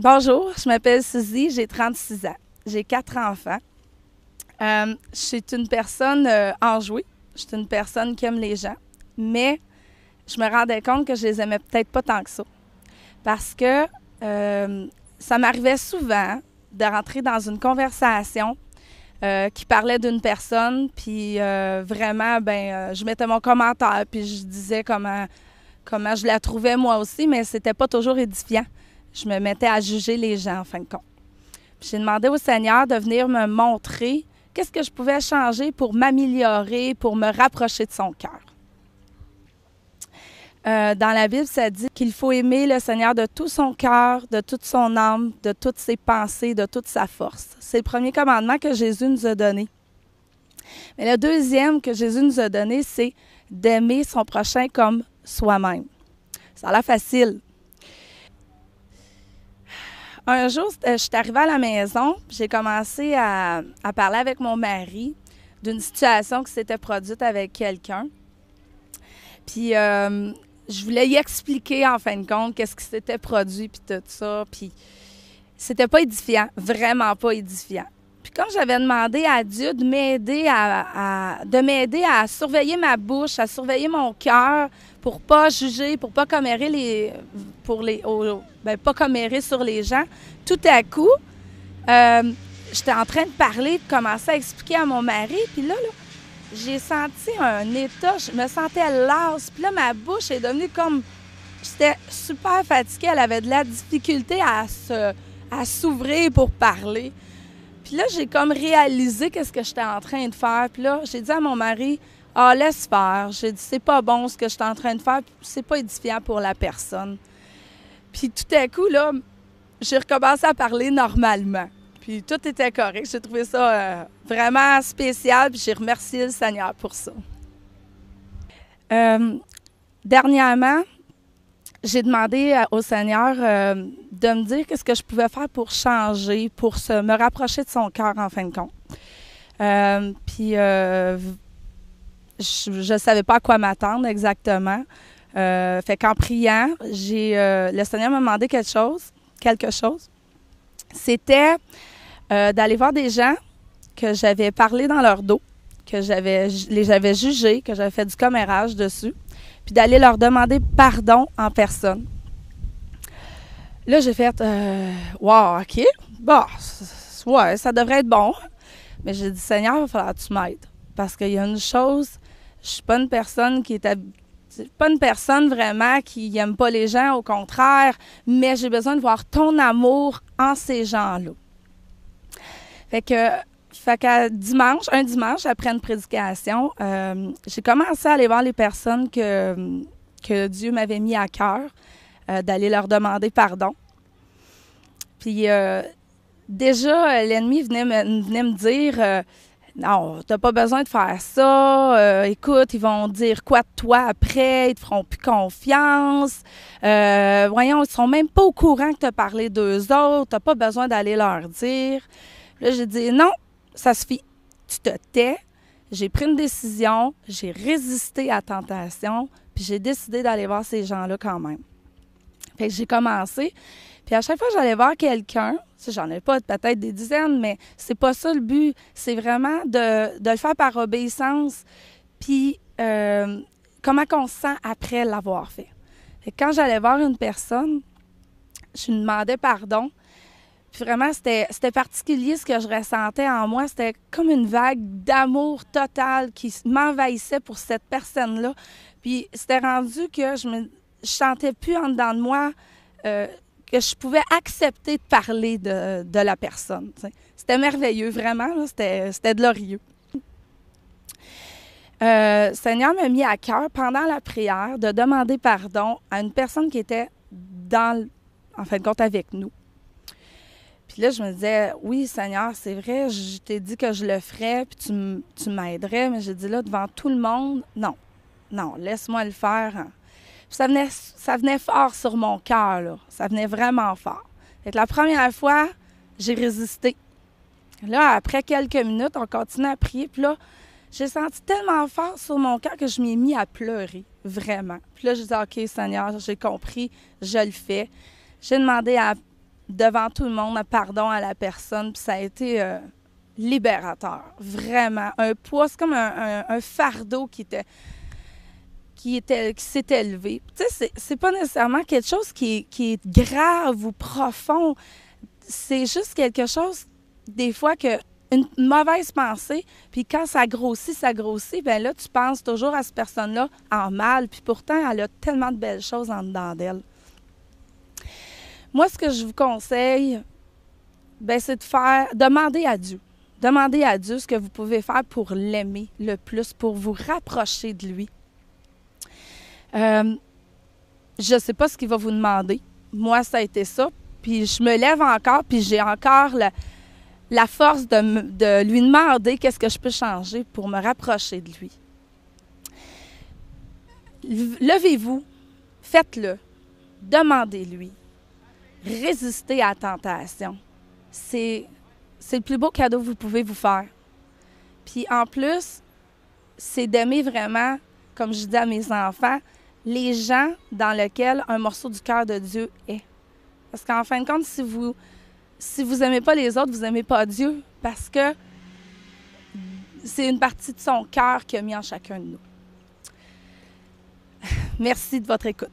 Bonjour, je m'appelle Suzy, j'ai 36 ans. J'ai 4 enfants. Je suis une personne enjouée. Je suis une personne qui aime les gens. Mais je me rendais compte que je les aimais peut-être pas tant que ça. Parce que ça m'arrivait souvent de rentrer dans une conversation qui parlait d'une personne, puis vraiment, je mettais mon commentaire, puis je disais comment je la trouvais moi aussi, mais c'était pas toujours édifiant. Je me mettais à juger les gens, en fin de compte. Puis j'ai demandé au Seigneur de venir me montrer qu'est-ce que je pouvais changer pour m'améliorer, pour me rapprocher de son cœur. Dans la Bible, ça dit qu'il faut aimer le Seigneur de tout son cœur, de toute son âme, de toutes ses pensées, de toute sa force. C'est le premier commandement que Jésus nous a donné. Mais le deuxième que Jésus nous a donné, c'est d'aimer son prochain comme soi-même. Ça a l'air facile. Un jour, je suis arrivée à la maison, j'ai commencé à parler avec mon mari d'une situation qui s'était produite avec quelqu'un. Puis, je voulais y expliquer, en fin de compte, qu'est-ce qui s'était produit, puis tout ça. Puis, c'était pas édifiant, vraiment pas édifiant. Puis, comme j'avais demandé à Dieu de m'aider à surveiller ma bouche, à surveiller mon cœur, pour pas juger, pour pas commérer pas commérer sur les gens, tout à coup, j'étais en train de parler, de commencer à expliquer à mon mari, puis là, j'ai senti un état, je me sentais lasse, puis là, ma bouche est devenue comme... J'étais super fatiguée, elle avait de la difficulté à s'ouvrir pour parler. Puis là, j'ai comme réalisé qu'est-ce que j'étais en train de faire. Puis là, j'ai dit à mon mari, « Ah, laisse faire. » J'ai dit, « C'est pas bon ce que je suis en train de faire, c'est pas édifiant pour la personne. » Puis tout à coup, là, j'ai recommencé à parler normalement. Puis tout était correct. J'ai trouvé ça vraiment spécial, puis j'ai remercié le Seigneur pour ça. Dernièrement, j'ai demandé au Seigneur de me dire qu'est-ce que je pouvais faire pour changer, pour me rapprocher de son cœur, en fin de compte. Puis je ne savais pas à quoi m'attendre exactement. Fait qu'en priant, le Seigneur m'a demandé quelque chose. C'était d'aller voir des gens que j'avais parlé dans leur dos, que j'avais jugés, que j'avais fait du commérage dessus, puis d'aller leur demander pardon en personne. Là, j'ai fait « Wow, OK, bon, ouais, ça devrait être bon. » Mais j'ai dit « Seigneur, il va falloir que tu m'aides. » Parce qu'il y a une chose, je suis pas une personne pas une personne vraiment qui n'aime pas les gens, au contraire, mais j'ai besoin de voir ton amour en ces gens-là. Fait qu'un dimanche, après une prédication, j'ai commencé à aller voir les personnes que Dieu m'avait mis à cœur, d'aller leur demander pardon. Puis déjà, l'ennemi venait me dire non, t'as pas besoin de faire ça. Écoute, ils vont dire quoi de toi après? Ils te feront plus confiance. Voyons, ils sont même pas au courant que t'as parlé d'eux autres. T'as pas besoin d'aller leur dire. Là, j'ai dit non, ça suffit. Tu te tais. J'ai pris une décision. J'ai résisté à la tentation. Puis j'ai décidé d'aller voir ces gens-là quand même. Fait que j'ai commencé. Puis à chaque fois que j'allais voir quelqu'un, j'en ai pas peut-être des dizaines, mais c'est pas ça le but. C'est vraiment de le faire par obéissance. Puis comment on se sent après l'avoir fait. Et quand j'allais voir une personne, je lui demandais pardon. Puis vraiment, c'était particulier ce que je ressentais en moi. C'était comme une vague d'amour total qui m'envahissait pour cette personne-là. Puis c'était rendu que je sentais plus en dedans de moi que je pouvais accepter de parler de la personne. T'sais. C'était merveilleux, vraiment. C'était glorieux. Seigneur m'a mis à cœur, pendant la prière, de demander pardon à une personne qui était en fin de compte, avec nous. Puis là, je me disais, oui, Seigneur, c'est vrai, je t'ai dit que je le ferais, puis tu m'aiderais, mais j'ai dit là, devant tout le monde, non, laisse-moi le faire. Hein. Ça venait fort sur mon cœur, là. Ça venait vraiment fort. Fait que la première fois, j'ai résisté. Là, après quelques minutes, on continue à prier. Puis là, j'ai senti tellement fort sur mon cœur que je m'y ai mis à pleurer, vraiment. Puis là, j'ai dit, OK, Seigneur, j'ai compris, je le fais. J'ai demandé devant tout le monde un pardon à la personne. Puis ça a été libérateur, vraiment. Un poids, c'est comme un fardeau qui s'est élevé. Tu sais, c'est pas nécessairement quelque chose qui est grave ou profond. C'est juste quelque chose, des fois, que une mauvaise pensée, puis quand ça grossit, bien là, tu penses toujours à cette personne-là en mal, puis pourtant, elle a tellement de belles choses en dedans d'elle. Moi, ce que je vous conseille, c'est de demander à Dieu. Demandez à Dieu ce que vous pouvez faire pour l'aimer le plus, pour vous rapprocher de lui. Je ne sais pas ce qu'il va vous demander. Moi, ça a été ça. Puis je me lève encore, puis j'ai encore la force de lui demander qu'est-ce que je peux changer pour me rapprocher de lui. Levez-vous, faites-le, demandez-lui, résistez à la tentation. C'est le plus beau cadeau que vous pouvez vous faire. Puis en plus, c'est d'aimer vraiment, comme je dis à mes enfants, les gens dans lesquels un morceau du cœur de Dieu est. Parce qu'en fin de compte, si vous n'aimez pas les autres, vous n'aimez pas Dieu, parce que c'est une partie de son cœur qu'il a mis en chacun de nous. Merci de votre écoute.